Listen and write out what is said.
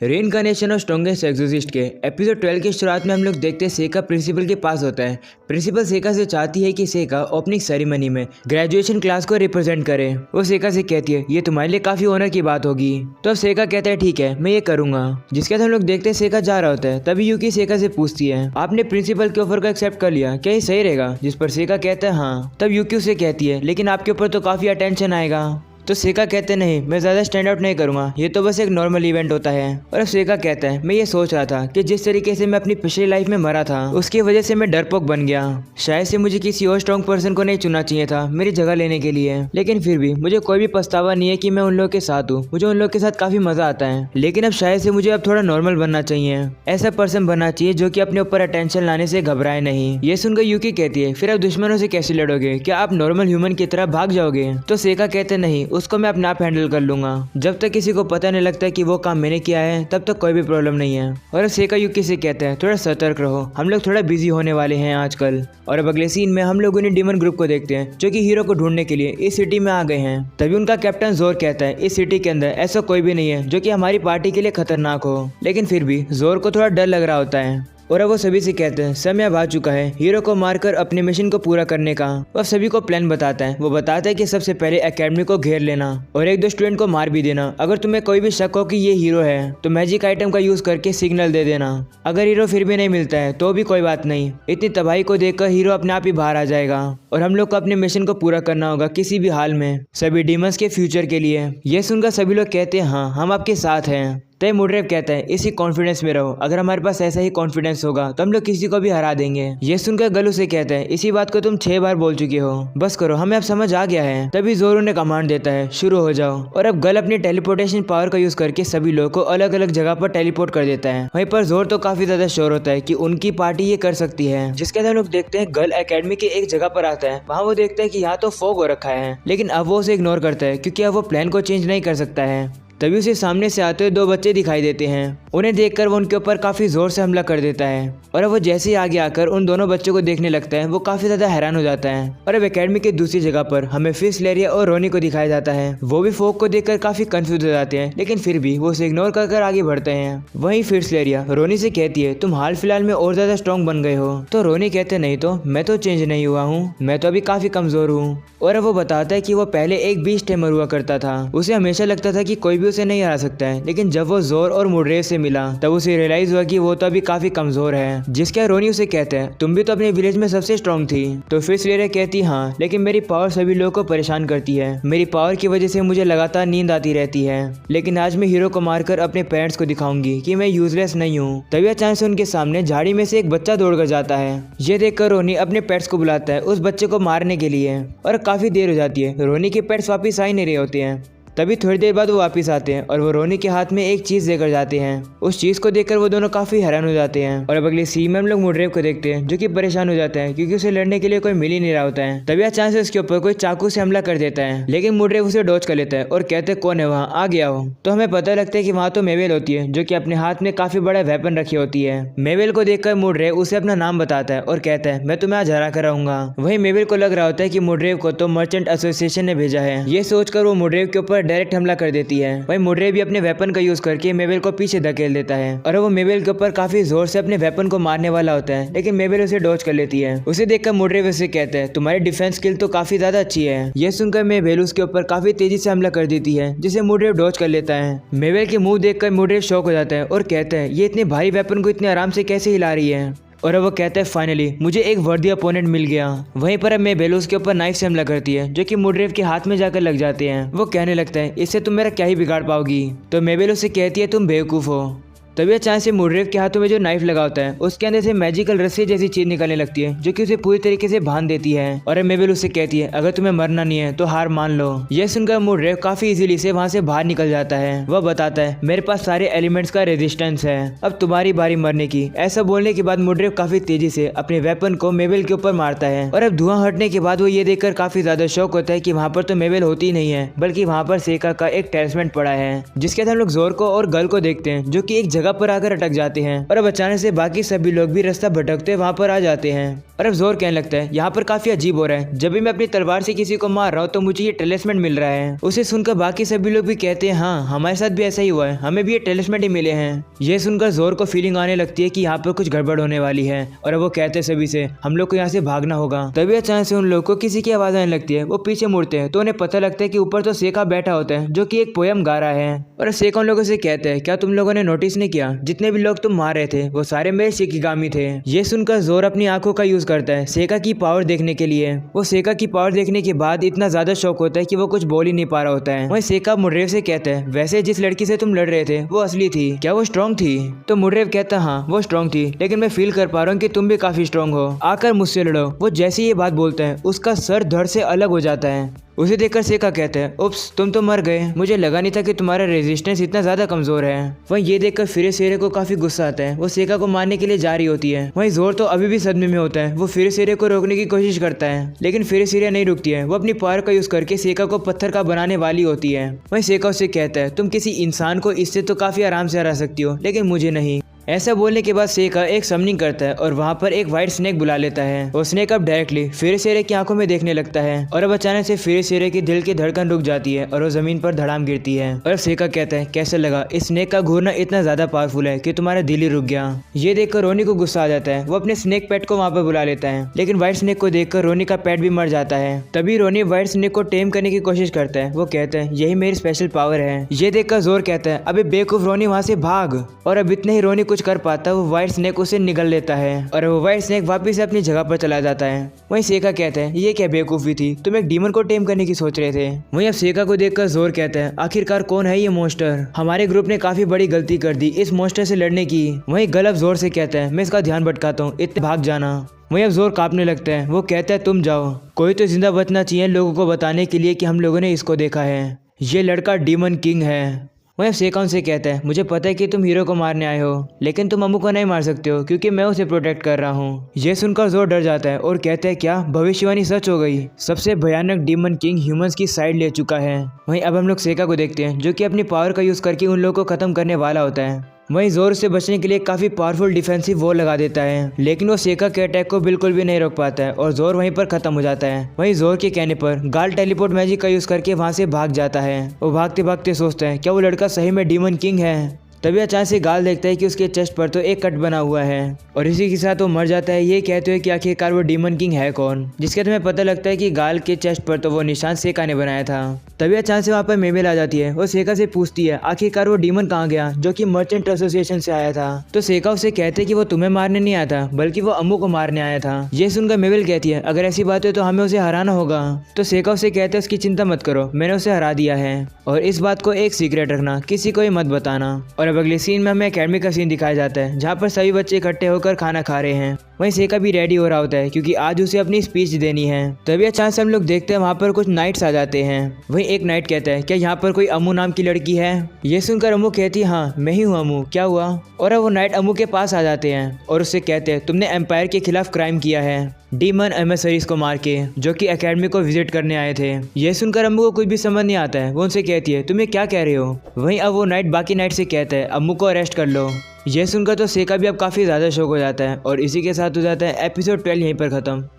रेइनकार्नेशन और स्ट्रॉन्गेस्ट एक्सोसिस्ट के एपिसोड 12 की शुरुआत में हम लोग देखते हैं सेका प्रिंसिपल के पास होता है। प्रिंसिपल सेका से चाहती है कि सेका ओपनिंग सेरेमनी में ग्रेजुएशन क्लास को रिप्रेजेंट करे। वो सेका से कहती है ये तुम्हारे लिए काफी ऑनर की बात होगी। तो अब सेका कहता है ठीक है मैं ये करूंगा। जिसके बाद हम लोग देखते हैं सेका जा रहा होता है। तभी यूकी सेका से पूछती है आपने प्रिंसिपल के ऑफर को एक्सेप्ट कर लिया, क्या ये सही रहेगा? जिस पर सेका कहता है हाँ। तब यूकी उसे कहती है लेकिन आपके ऊपर तो काफी अटेंशन आएगा। तो सेका कहते नहीं मैं ज़्यादा स्टैंड आउट नहीं करूँगा, ये तो बस एक नॉर्मल इवेंट होता है। और अब सेका कहता है मैं ये सोच रहा था कि जिस तरीके से मैं अपनी पिछली लाइफ में मरा था उसकी वजह से मैं डरपोक बन गया। शायद से मुझे किसी और स्ट्रॉन्ग पर्सन को नहीं चुनना चाहिए था मेरी जगह लेने के लिए, लेकिन फिर भी मुझे कोई भी पछतावा नहीं है कि मैं उन लोगों के साथ हूँ। मुझे उन लोगों के साथ काफ़ी मज़ा आता है, लेकिन अब शायद से मुझे अब थोड़ा नॉर्मल बनना चाहिए। ऐसा पर्सन बनना चाहिए जो कि अपने ऊपर अटेंशन लाने से घबराए नहीं। ये सुनकर यूकी कहती है फिर अब दुश्मनों से कैसे लड़ोगे, क्या आप नॉर्मल ह्यूमन की तरह भाग जाओगे? तो सेका कहते नहीं उसको मैं अपने आप हैंडल कर लूंगा। जब तक किसी को पता नहीं लगता कि वो काम मैंने किया है तब तक कोई भी प्रॉब्लम नहीं है। और अब सेका यूकी से कहते हैं थोड़ा सतर्क रहो, हम लोग थोड़ा बिजी होने वाले हैं आजकल। और अब अगले सीन में हम लोग उन्हें डीमन ग्रुप को देखते हैं जो कि हीरो को ढूंढने के लिए इस सिटी में आ गए हैं। तभी उनका कैप्टन जोर कहता है इस सिटी के अंदर ऐसा कोई भी नहीं है जो कि हमारी पार्टी के लिए खतरनाक हो। लेकिन फिर भी जोर को थोड़ा डर लग रहा होता है और अब वो सभी से कहते हैं समय अब आ चुका है हीरो को मारकर अपने मिशन को पूरा करने का। वो सभी को प्लान बताता है। वो बताता है कि सबसे पहले एकेडमी को घेर लेना और एक दो स्टूडेंट को मार भी देना। अगर तुम्हें कोई भी शक हो कि ये हीरो है तो मैजिक आइटम का यूज करके सिग्नल दे देना। अगर हीरो फिर भी नहीं मिलता है तो भी कोई बात नहीं, इतनी तबाही को देखकर हीरो अपने आप ही बाहर आ जाएगा और हम लोग को अपने मिशन को पूरा करना होगा किसी भी हाल में, सभी डीमंस के फ्यूचर के लिए। ये सुनकर सभी लोग कहते हैं हाँ हम आपके साथ हैं। तय मुड्रेव कहता है इसी कॉन्फिडेंस में रहो, अगर हमारे पास ऐसा ही कॉन्फिडेंस होगा तो हम लोग किसी को भी हरा देंगे। ये सुनकर गलू से कहता है इसी बात को तुम 6 बार बोल चुके हो, बस करो हमें अब समझ आ गया है। तभी जोरो ने कमांड देता है शुरू हो जाओ। और अब गल अपनी टेलीपोर्टेशन पावर का यूज करके सभी लोगों को अलग अलग जगह पर टेलीपोर्ट कर देता है। वहीं पर जोर तो काफी ज्यादा श्योर होता है कि उनकी पार्टी ये कर सकती है। जिसके बाद हम लोग देखते हैं गल एकेडमी के एक जगह पर आता है। वहाँ वो देखता है कि यहाँ तो फॉग हो रखा है, लेकिन अब वो उसे इग्नोर करता है क्योंकि अब वो प्लान को चेंज नहीं कर सकता है। तभी उसे सामने से आते हुए 2 बच्चे दिखाई देते हैं। उन्हें देखकर वो उनके ऊपर काफी जोर से हमला कर देता है और अब वो जैसे ही आगे आकर उन दोनों बच्चों को देखने लगता है वो काफी ज्यादा हैरान हो जाता है। और अब एकेडमी के दूसरी जगह पर हमें फिश लेरिया और रोनी को दिखाया जाता है। वो भी फोक को देखकर काफी कंफ्यूज हो जाते हैं, लेकिन फिर भी वो उसे इग्नोर कर आगे बढ़ते हैं। वहीं फिश लेरिया रोनी से कहती है तुम हाल फिलहाल में और ज्यादा स्ट्रॉन्ग बन गए हो। तो रोनी कहते नहीं तो मैं तो चेंज नहीं हुआ हूँ, मैं तो अभी काफी कमजोर हूँ। और अब वो बताता है कि वो पहले एक बीस्ट टाइमर हुआ करता था। उसे हमेशा लगता था कि कोई भी उसे नहीं हरा सकता है, लेकिन जब वो जोर और मुड्रेव से मिला तब उसे रियलाइज हुआ कि वो तो अभी काफी कमजोर है। जिसके रोनी उसे कहते हैं तुम भी तो अपने विलेज में सबसे स्ट्रॉन्ग थी। तो फिश लेरिया कहती हाँ लेकिन मेरी पावर सभी लोगों को परेशान करती है, मेरी पावर की वजह से मुझे लगातार नींद आती रहती है। लेकिन आज मैं हीरो को मारकर अपने पेरेंट्स को दिखाऊंगी कि मैं यूजलेस नहीं हूँ। तभी अचानक से उनके सामने झाड़ी में से एक बच्चा दौड़कर जाता है। ये देखकर रोनी अपने पेट्स को बुलाता है उस बच्चे को मारने के लिए और काफी देर हो जाती है। रोनी के पेट्स वापिस आ ही नहीं रहे होते हैं। तभी थोड़ी देर बाद वो वापस आते हैं और वो रोनी के हाथ में एक चीज देकर जाते हैं। उस चीज को देखकर वो दोनों काफी हैरान हो जाते हैं। और अब अगले सीन में हम लोग मुड्रेव को देखते हैं जो कि परेशान हो जाता है क्योंकि उसे लड़ने के लिए कोई मिल ही नहीं रहा होता है। तभी अचानक से उसके ऊपर कोई चाकू से हमला कर देता है, लेकिन मुड्रेव उसे डॉज कर लेता है और कहते कौन है वहाँ, आ गया हो। तो हमें पता लगता है कि वहाँ तो मेवेल होती है जो कि अपने हाथ में काफी बड़ा वेपन रखी होती है। मेवेल को देखकर मुड्रेव उसे अपना नाम बताता है और कहता है मैं तुम्हें आज हरा कर रहूंगा। वही मेवेल को लग रहा होता है कि मुड्रेव को तो मर्चेंट एसोसिएशन ने भेजा है। ये सोचकर वो मुड्रेव के ऊपर डायरेक्ट हमला कर देती है। वही मुड्रेव भी अपने वेपन का यूज करके मेवेल को पीछे धकेल देता है और वो मेवेल के ऊपर काफी जोर से अपने वेपन को मारने वाला होता है, लेकिन मेवेल उसे डॉज कर लेती है। उसे देखकर मुड्रेव उसे कहता है तुम्हारी डिफेंस स्किल तो काफी ज्यादा अच्छी है। यह सुनकर मेवेल उसके ऊपर काफी तेजी से हमला कर देती है जिसे मुड्रेव डॉज कर लेता है। मेवेल के मुंह देखकर मुड्रेव शॉक हो जाता है और कहता है ये इतने भारी वेपन को इतने आराम से कैसे हिला रही है। और अब वो कहता है फाइनली मुझे एक वर्दी अपोनेंट मिल गया। वहीं पर अब मेवेल उसके ऊपर नाइफ से हमला करती है जो कि मुड्रेव के हाथ में जाकर लग जाते हैं। वो कहने लगता है इससे तुम मेरा क्या ही बिगाड़ पाओगी। तो मेवेल उसे कहती है तुम बेवकूफ हो। तभी अचानक से मुड्रेव के हाथों में जो नाइफ लगा होता है उसके अंदर से मैजिकल रस्सी जैसी चीज निकलने लगती है जो कि उसे पूरी तरीके से बांध देती है। और मेवेल उसे कहती है अगर तुम्हें मरना नहीं है तो हार मान लो। यह सुनकर मुड्रेव काफी इजीली से वहां से बाहर निकल जाता है। वह बताता है मेरे पास सारे एलिमेंट्स का रेजिस्टेंस है, अब तुम्हारी बारी मरने की। ऐसा बोलने के बाद मुड्रेव काफी तेजी से अपने वेपन को मेवेल के ऊपर मारता है और अब धुआं हटने के बाद वो ये देखकर काफी ज्यादा शौक होता है कि वहाँ पर तो मेवेल होती नहीं है बल्कि वहाँ पर सेका का एक टेलिस्मेंट पड़ा है। जिसके बाद हम लोग जोर को और गल को देखते हैं जो कि एक जगह जगह पर आकर अटक जाते हैं और अब अचानक से बाकी सभी लोग भी रास्ता भटकते वहाँ पर आ जाते हैं। और अब जोर कहने लगता है यहाँ पर काफी अजीब हो रहा है, जब भी मैं अपनी तलवार से किसी को मार रहा हूँ तो मुझे ये टेलिस्मेंट मिल रहा है। उसे सुनकर बाकी सभी लोग भी कहते हैं हाँ हमारे साथ भी ऐसा ही हुआ है, हमें भी ये टेलिस्मेंट ही मिले हैं। ये सुनकर जोर को फीलिंग आने लगती है कि यहाँ पर कुछ गड़बड़ होने वाली है और अब वो कहते हैं सभी से हम लोग को यहाँ से भागना होगा। तभी अचानक से उन लोगों को किसी की आवाज आने लगती है। वो पीछे मुड़ते हैं तो उन्हें पता लगता है कि ऊपर तो सेका बैठा होता है जो कि एक पोयम गा रहा है। और सेका उन लोगों से कहते हैं क्या तुम लोगों ने नोटिस नहीं किया जितने भी लोग तुम मार रहे थे वो सारे मेरे शिकिगामी थे। ये सुनकर जोर अपनी आंखों का यूज करता है सेका की पावर देखने के लिए। वो सेका की पावर देखने के बाद इतना ज्यादा शौक होता है कि वो कुछ बोल ही नहीं पा रहा होता है। वही सेका मुड्रेव से कहता है वैसे जिस लड़की से तुम लड़ रहे थे वो असली थी, क्या वो स्ट्रॉन्ग थी? तो मुड्रेव कहता हाँ वो स्ट्रॉन्ग थी, लेकिन मैं फील कर पा रहा हूँ कि तुम भी काफी स्ट्रॉन्ग हो, आकर मुझसे लड़ो। वो जैसे ये बात बोलता है उसका सर धड़ से अलग हो जाता है। उसे देखकर सेका कहता है उप्स तुम तो मर गए, मुझे लगा नहीं था कि तुम्हारा रेजिस्टेंस इतना ज्यादा कमजोर है। वहीं ये देखकर फिरे सेरे को काफी गुस्सा आता है। वो सेका को मारने के लिए जा रही होती है। वहीं जोर तो अभी भी सदमे में होता है। वो फिरे सेरे को रोकने की कोशिश करता है लेकिन फिरे सेरे नहीं रुकती है। वो अपनी पावर का यूज करके सेका को पत्थर का बनाने वाली होती है। वहीं सेका उसे कहता है तुम किसी इंसान को इससे तो काफी आराम से हरा सकती हो लेकिन मुझे नहीं। ऐसा बोलने के बाद सेका एक समनिंग करता है और वहाँ पर एक व्हाइट स्नेक बुला लेता है। वो स्नेक अब डायरेक्टली फिरे सेरे की आंखों में देखने लगता है और अब अचानक से फिरे सेरे की दिल की धड़कन रुक जाती है और वो जमीन पर धड़ाम गिरती है। और अब सेका कहता है कैसा लगा, इस स्नेक का घूरना इतना ज्यादा पावरफुल है कि तुम्हारा दिल ही रुक गया। ये देखकर रोनी को गुस्सा आ जाता है। वो अपने स्नेक पेट को वहाँ पर बुला लेता है लेकिन व्हाइट स्नेक को देखकर रोनी का पेट भी मर जाता है। तभी रोनी व्हाइट स्नेक को टेम करने की कोशिश करता है। वो कहता है यही मेरी स्पेशल पावर है। ये देखकर जोर कहता है अबे बेवकूफ रोनी वहाँ से भाग। और अब इतने ही रोनी कुछ कर पाता वो व्हाइट स्नेक उसे निगल लेता है और वो व्हाइट स्नेक वापस से अपनी जगह पर चला जाता है। वहीं सेका कहता है ये क्या बेवकूफी थी, तुम एक डीमन को टेम करने की सोच रहे थे। वहीं अब सेका को देखकर जोर कहता है आखिरकार कौन है ये मॉन्स्टर, हमारे ग्रुप ने काफी बड़ी गलती कर दी इस मॉन्स्टर से लड़ने की। वहीं गलब जोर से कहता है मैं इसका ध्यान भटकाता हूँ, इतने भाग जाना। वहीं अब जोर कांपने लगता है। वो कहता है तुम जाओ, कोई तो जिंदा बचना चाहिए लोगों को बताने के लिए कि हम लोगों ने इसको देखा है, ये लड़का डीमन किंग है। वहीं सेका उनसे कहता है मुझे पता है कि तुम हीरो को मारने आए हो लेकिन तुम अम्मू को नहीं मार सकते हो क्योंकि मैं उसे प्रोटेक्ट कर रहा हूँ। ये सुनकर जोर डर जाता है और कहता है क्या भविष्यवाणी सच हो गई, सबसे भयानक डीमन किंग ह्यूमंस की साइड ले चुका है। वहीं अब हम लोग सेका को देखते हैं जो कि अपनी पावर का यूज करके उन लोगों को खत्म करने वाला होता है। वहीं जोर से बचने के लिए काफी पावरफुल डिफेंसिव वॉल लगा देता है लेकिन वो सेका के अटैक को बिल्कुल भी नहीं रोक पाता है और जोर वहीं पर खत्म हो जाता है। वहीं जोर के कहने पर गाल टेलीपोर्ट मैजिक का यूज करके वहां से भाग जाता है। वो भागते भागते सोचता है क्या वो लड़का सही में डीमन किंग है। तभी अचानक से गाल देखता है कि उसके चेस्ट पर तो एक कट बना हुआ है और इसी के साथ वो मर जाता है। ये कहते हुए कि आखिरकार वो डीमन किंग है कौन, जिसके तुम्हें पता लगता है कि गाल के चेस्ट पर तो वो निशान सेका ने बनाया था। तभी अचानक से वहाँ पर मेबेल आ जाती है। वो सेका से पूछती है आखिरकार वो डीमन कहाँ गया जो कि मर्चेंट एसोसिएशन से आया था। तो सेका उसे कहते कि वो तुम्हें मारने नहीं आया था बल्कि वो अम्मू को मारने आया था। ये सुनकर मेबेल कहती है अगर ऐसी बात है तो हमें उसे हराना होगा। तो सेका उसे कहते उसकी चिंता मत करो, मैंने उसे हरा दिया है और इस बात को एक सीक्रेट रखना, किसी को ही मत बताना। और अब अगले सीन में हमें एकेडमी का सीन दिखाया जाता है जहाँ पर सभी बच्चे इकट्ठे होकर खाना खा रहे हैं। वहीं सेका भी रेडी हो रहा होता है क्योंकि आज उसे अपनी स्पीच देनी है। तभी अचानक से हम लोग देखते हैं वहाँ पर कुछ नाइट्स आ जाते हैं। वहीं एक नाइट कहता है क्या यहाँ पर कोई अम्मू नाम की लड़की है। ये सुनकर अम्मू कहती है हाँ मैं ही हूँ अम्मू, क्या हुआ। और अब वो नाइट अम्मू के पास आ जाते हैं और उससे कहते हैं तुमने एम्पायर के खिलाफ क्राइम किया है डीमन एमिसरीज को मार के, जो कि एकेडमी को विजिट करने आए थे। यह सुनकर अम्मू को कुछ भी समझ नहीं आता है। वो उनसे कहती है तुम्हें क्या कह रहे हो। वहीं अब वो नाइट बाकी नाइट से कहता है अम्मू को अरेस्ट कर लो। यह सुनकर तो सेका भी अब काफ़ी ज़्यादा शौक हो जाता है और इसी के साथ हो जाता है एपिसोड 12 यहीं पर ख़त्म।